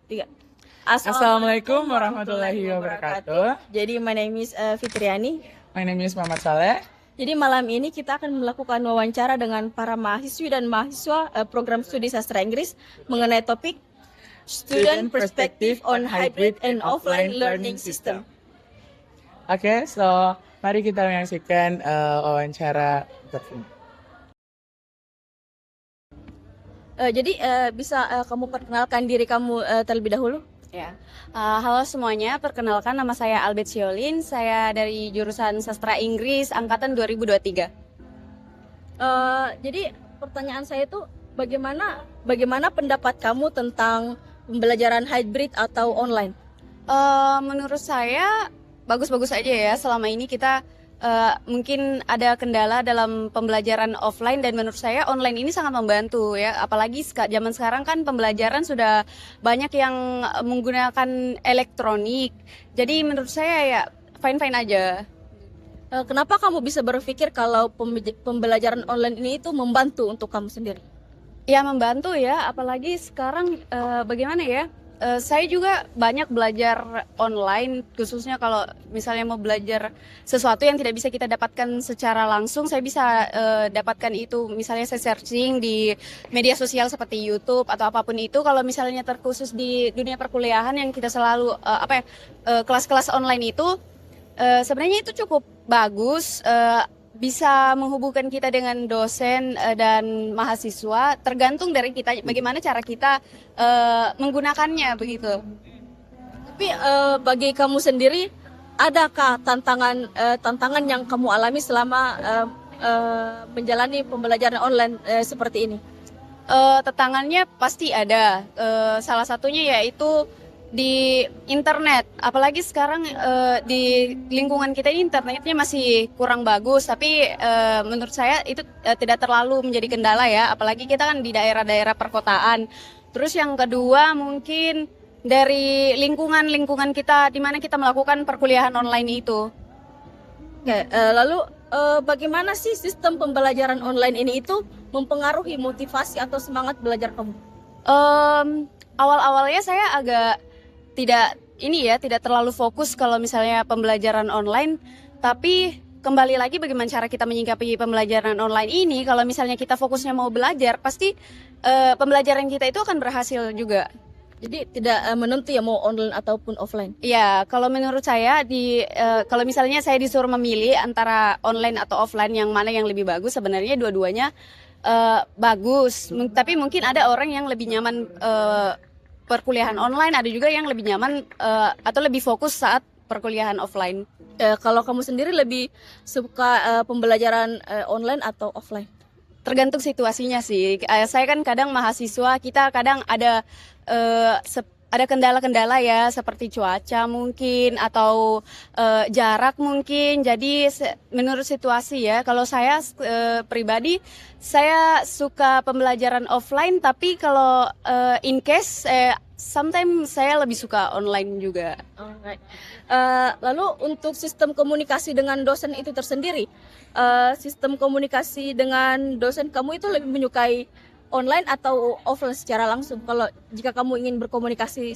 Tiga. Assalamualaikum warahmatullahi wabarakatuh. Jadi my name is Fitriani. My name is Muhammad Saleh. Jadi malam ini kita akan melakukan wawancara dengan para mahasiswi dan mahasiswa program studi sastra Inggris mengenai topik Student Perspective on Hybrid and Offline Learning System. Oke, so mari kita menyaksikan wawancara tersebut. Jadi bisa kamu perkenalkan diri kamu terlebih dahulu? Ya, halo semuanya. Perkenalkan, nama saya Albert Siolin. Saya dari jurusan Sastra Inggris angkatan 2023. Jadi pertanyaan saya itu bagaimana pendapat kamu tentang pembelajaran hybrid atau online? Menurut saya bagus-bagus aja ya. Selama ini kita mungkin ada kendala dalam pembelajaran offline, dan menurut saya online ini sangat membantu ya. Apalagi zaman sekarang kan pembelajaran sudah banyak yang menggunakan elektronik. Jadi menurut saya ya fine-fine aja. Kenapa kamu bisa berpikir kalau pembelajaran online ini itu membantu untuk kamu sendiri? Ya membantu ya, apalagi sekarang bagaimana ya? Saya juga banyak belajar online, khususnya kalau misalnya mau belajar sesuatu yang tidak bisa kita dapatkan secara langsung, saya bisa dapatkan itu. Misalnya saya searching di media sosial seperti YouTube atau apapun itu. Kalau misalnya terkhusus di dunia perkuliahan yang kita selalu kelas-kelas online itu, sebenarnya itu cukup bagus. Bisa menghubungkan kita dengan dosen dan mahasiswa, tergantung dari kita bagaimana cara kita menggunakannya begitu. Tapi bagi kamu sendiri, adakah tantangan yang kamu alami selama menjalani pembelajaran online seperti ini? Tantangannya pasti ada. Salah satunya yaitu di internet, apalagi sekarang di lingkungan kita ini internetnya masih kurang bagus, tapi menurut saya itu tidak terlalu menjadi kendala ya, apalagi kita kan di daerah-daerah perkotaan. Terus yang kedua mungkin dari lingkungan kita di mana kita melakukan perkuliahan online itu. Oke, lalu bagaimana sih sistem pembelajaran online ini itu mempengaruhi motivasi atau semangat belajar kamu? Awal-awalnya saya agak tidak terlalu fokus kalau misalnya pembelajaran online, tapi kembali lagi bagaimana cara kita menyikapi pembelajaran online ini. Kalau misalnya kita fokusnya mau belajar, pasti pembelajaran kita itu akan berhasil juga. Jadi tidak menentu ya mau online ataupun offline. Ya, kalau menurut saya kalau misalnya saya disuruh memilih antara online atau offline, yang mana yang lebih bagus, sebenarnya dua-duanya bagus. Tapi mungkin ada orang yang lebih nyaman perkuliahan online, ada juga yang lebih nyaman atau lebih fokus saat perkuliahan offline. Kalau kamu sendiri lebih suka pembelajaran online atau offline? Tergantung situasinya sih. Saya kan kadang mahasiswa, kita kadang ada kendala-kendala ya, seperti cuaca mungkin atau jarak mungkin. Jadi menurut situasi ya. Kalau saya pribadi, saya suka pembelajaran offline, tapi kalau in case sometimes saya lebih suka online juga. Alright. Lalu untuk sistem komunikasi dengan dosen itu tersendiri, sistem komunikasi dengan dosen kamu itu lebih menyukai online atau offline secara langsung? Kalau jika kamu ingin berkomunikasi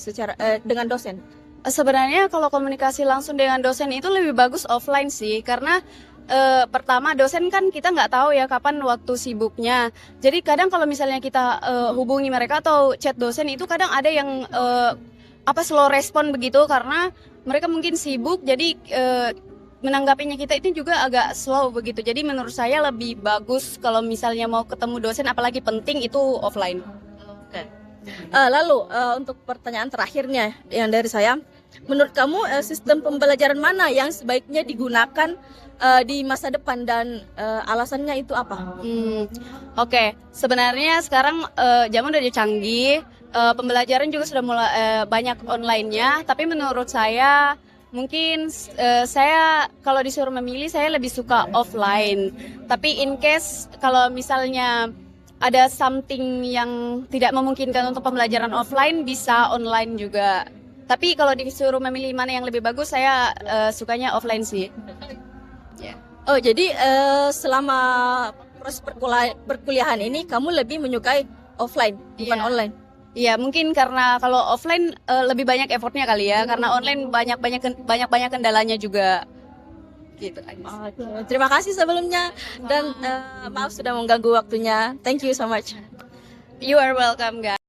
dengan dosen? Sebenarnya kalau komunikasi langsung dengan dosen itu lebih bagus offline sih, karena pertama dosen kan kita nggak tahu ya kapan waktu sibuknya. Jadi kadang kalau misalnya kita hubungi mereka atau chat dosen itu kadang ada yang slow respon begitu, karena mereka mungkin sibuk, jadi menanggapinya kita itu juga agak slow begitu. Jadi menurut saya lebih bagus kalau misalnya mau ketemu dosen, apalagi penting, itu offline. Oke. Lalu untuk pertanyaan terakhirnya yang dari saya, menurut kamu sistem pembelajaran mana yang sebaiknya digunakan di masa depan, dan alasannya itu apa? Oke. Sebenarnya sekarang zaman udah canggih, pembelajaran juga sudah mulai banyak online-nya, tapi menurut saya mungkin saya kalau disuruh memilih, saya lebih suka offline. Tapi in case kalau misalnya ada something yang tidak memungkinkan untuk pembelajaran offline, bisa online juga. Tapi kalau disuruh memilih mana yang lebih bagus, saya sukanya offline sih. Yeah. Oh, jadi selama proses perkuliahan ini kamu lebih menyukai offline, bukan Yeah. online? Iya, mungkin karena kalau offline lebih banyak effortnya kali ya, karena online banyak kendalanya juga. Gitu aja. Oke, terima kasih sebelumnya dan maaf sudah mengganggu waktunya. Thank you so much. You are welcome, guys.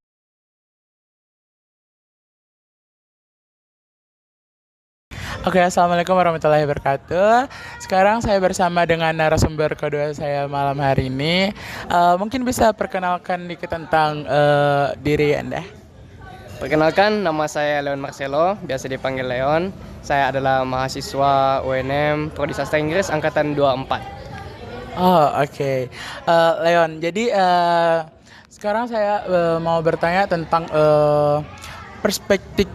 Oke, assalamualaikum warahmatullahi wabarakatuh. Sekarang saya bersama dengan narasumber kedua saya malam hari ini. Mungkin bisa perkenalkan dikit tentang diri Anda. Perkenalkan, nama saya Leon Marcelo, biasa dipanggil Leon. Saya adalah mahasiswa UNM Prodi Sastra Inggris angkatan 24. Oh, oke. Leon, jadi sekarang saya mau bertanya tentang perspektif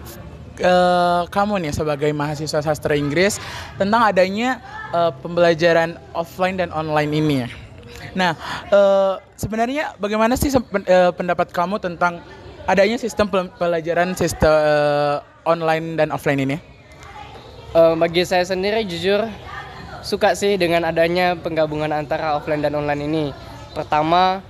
kamu nih sebagai mahasiswa sastra Inggris tentang adanya pembelajaran offline dan online ini ya. Nah, sebenarnya bagaimana sih pendapat kamu tentang adanya sistem pembelajaran sistem online dan offline ini? Bagi saya sendiri jujur suka sih dengan adanya penggabungan antara offline dan online ini. Pertama,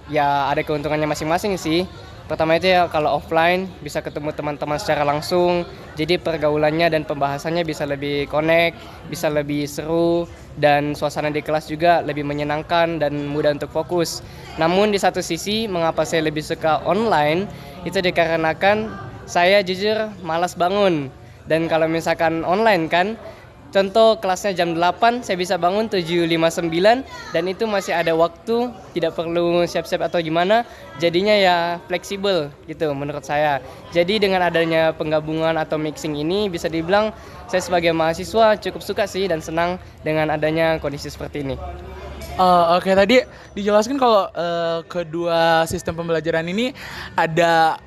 ya ada keuntungannya masing-masing sih. Pertama itu ya kalau offline bisa ketemu teman-teman secara langsung, jadi pergaulannya dan pembahasannya bisa lebih connect, bisa lebih seru, dan suasana di kelas juga lebih menyenangkan dan mudah untuk fokus. Namun di satu sisi mengapa saya lebih suka online, itu dikarenakan saya jujur malas bangun. Dan kalau misalkan online kan, contoh kelasnya jam 8, saya bisa bangun 7.59 dan itu masih ada waktu, tidak perlu siap-siap atau gimana, jadinya ya fleksibel gitu menurut saya. Jadi dengan adanya penggabungan atau mixing ini bisa dibilang saya sebagai mahasiswa cukup suka sih dan senang dengan adanya kondisi seperti ini. Oke, tadi dijelaskan kalau kedua sistem pembelajaran ini ada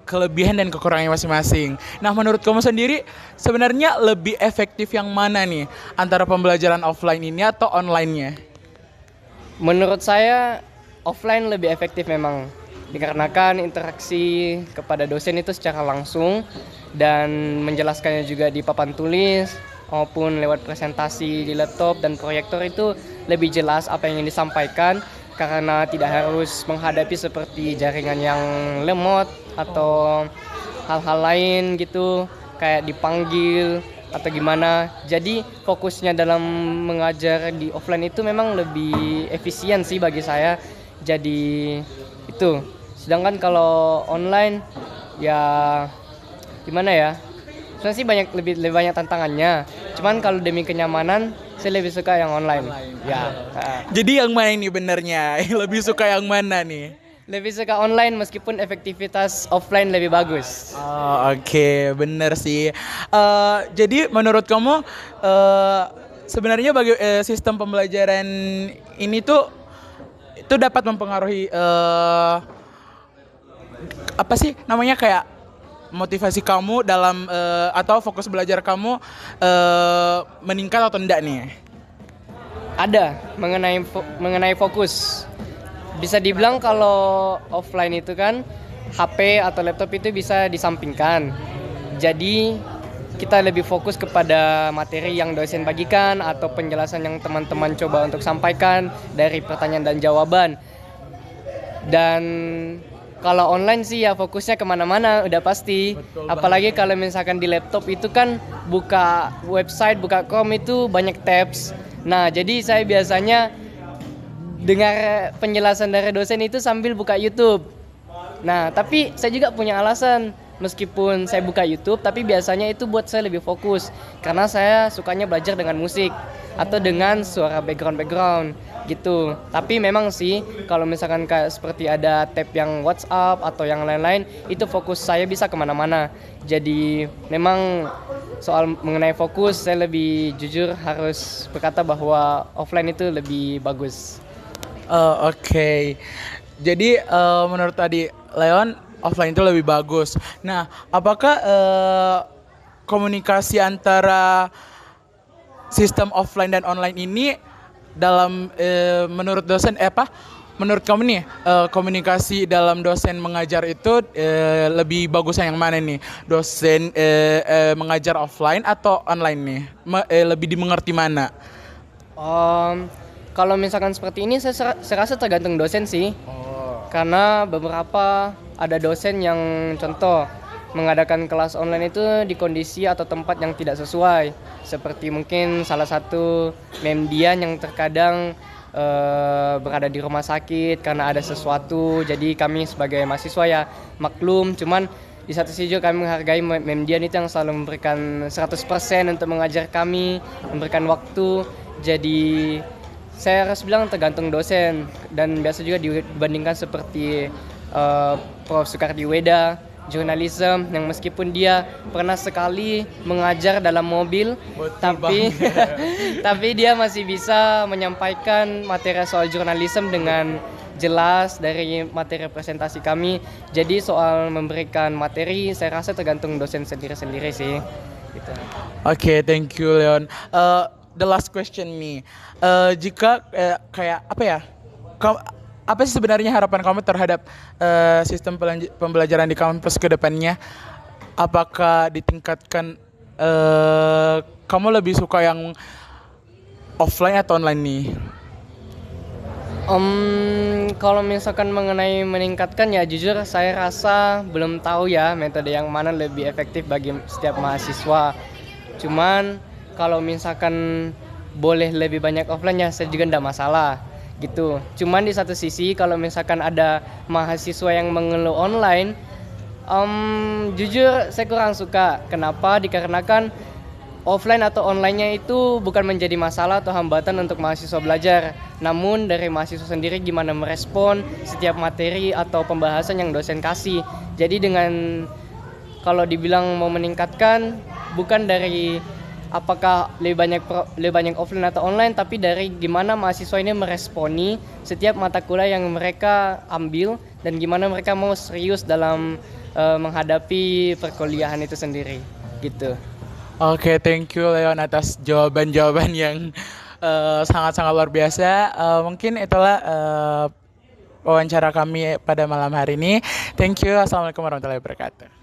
kelebihan dan kekurangannya masing-masing. Nah, menurut kamu sendiri sebenarnya lebih efektif yang mana nih antara pembelajaran offline ini atau online-nya? Menurut saya offline lebih efektif memang dikarenakan interaksi kepada dosen itu secara langsung dan menjelaskannya juga di papan tulis maupun lewat presentasi di laptop dan proyektor itu lebih jelas apa yang ingin disampaikan karena tidak harus menghadapi seperti jaringan yang lemot atau hal-hal lain gitu kayak dipanggil atau gimana. Jadi fokusnya dalam mengajar di offline itu memang lebih efisien sih bagi saya. Jadi itu. Sedangkan kalau online ya gimana ya? Sebenarnya sih lebih banyak tantangannya. Cuman kalau demi kenyamanan saya lebih suka yang online. Ya. Jadi yang mana ini benernya? Lebih suka yang mana nih? Lebih suka online meskipun efektivitas offline lebih bagus. Oh, oke, bener sih. Jadi menurut kamu sebenarnya bagi sistem pembelajaran ini tuh itu dapat mempengaruhi apa sih namanya kayak motivasi kamu dalam atau fokus belajar kamu meningkat atau enggak nih? Ada mengenai fokus. Bisa dibilang kalau offline itu kan HP atau laptop itu bisa disampingkan. Jadi kita lebih fokus kepada materi yang dosen bagikan atau penjelasan yang teman-teman coba untuk sampaikan dari pertanyaan dan jawaban. Dan kalau online sih ya fokusnya kemana-mana udah pasti. Apalagi kalau misalkan di laptop itu kan buka website, buka Chrome itu banyak tabs. Nah jadi saya biasanya dengar penjelasan dari dosen itu sambil buka YouTube. Nah tapi saya juga punya alasan. Meskipun saya buka YouTube, tapi biasanya itu buat saya lebih fokus. Karena saya sukanya belajar dengan musik atau dengan suara background gitu. Tapi memang sih kalau misalkan kayak seperti ada tab yang WhatsApp atau yang lain-lain, itu fokus saya bisa kemana-mana. Jadi memang soal mengenai fokus saya lebih jujur harus berkata bahwa offline itu lebih bagus. Oke. Jadi menurut tadi Leon offline itu lebih bagus. Nah, apakah komunikasi antara sistem offline dan online ini dalam menurut dosen menurut kamu nih komunikasi dalam dosen mengajar itu lebih bagus yang mana nih? Dosen mengajar offline atau online nih? Lebih dimengerti mana? Kalau misalkan seperti ini saya rasa tergantung dosen sih. Karena beberapa ada dosen yang contoh mengadakan kelas online itu di kondisi atau tempat yang tidak sesuai. Seperti mungkin salah satu Memdian yang terkadang berada di rumah sakit karena ada sesuatu. Jadi kami sebagai mahasiswa ya maklum, cuman di satu sisi juga kami menghargai Memdian itu yang selalu memberikan 100% untuk mengajar kami, memberikan waktu. Jadi saya harus bilang tergantung dosen, dan biasa juga dibandingkan seperti Prof. Sukardi Weda, jurnalisme, yang meskipun dia pernah sekali mengajar dalam mobil, tapi dia masih bisa menyampaikan materi soal jurnalisme dengan jelas dari materi presentasi kami. Jadi soal memberikan materi saya rasa tergantung dosen sendiri-sendiri sih. Gitu. Oke, thank you Leon. The last question me, jika kayak apa ya, apa sih sebenarnya harapan kamu terhadap sistem pembelajaran di kampus ke depannya? Apakah ditingkatkan, kamu lebih suka yang offline atau online nih? Kalau misalkan mengenai meningkatkan ya jujur saya rasa belum tahu ya metode yang mana lebih efektif bagi setiap mahasiswa. Cuman kalau misalkan boleh lebih banyak offline ya saya juga enggak masalah gitu. Cuman di satu sisi kalau misalkan ada mahasiswa yang mengeluh online, jujur saya kurang suka. Kenapa? Dikarenakan offline atau online-nya itu bukan menjadi masalah atau hambatan untuk mahasiswa belajar. Namun dari mahasiswa sendiri gimana merespon setiap materi atau pembahasan yang dosen kasih. Jadi dengan kalau dibilang mau meningkatkan bukan dari apakah lebih banyak offline atau online, tapi dari gimana mahasiswa ini meresponi setiap mata kuliah yang mereka ambil dan gimana mereka mau serius dalam menghadapi perkuliahan itu sendiri gitu. Oke, thank you Leon atas jawaban-jawaban yang sangat-sangat luar biasa. Mungkin itulah wawancara kami pada malam hari ini. Thank you. Assalamualaikum warahmatullahi wabarakatuh.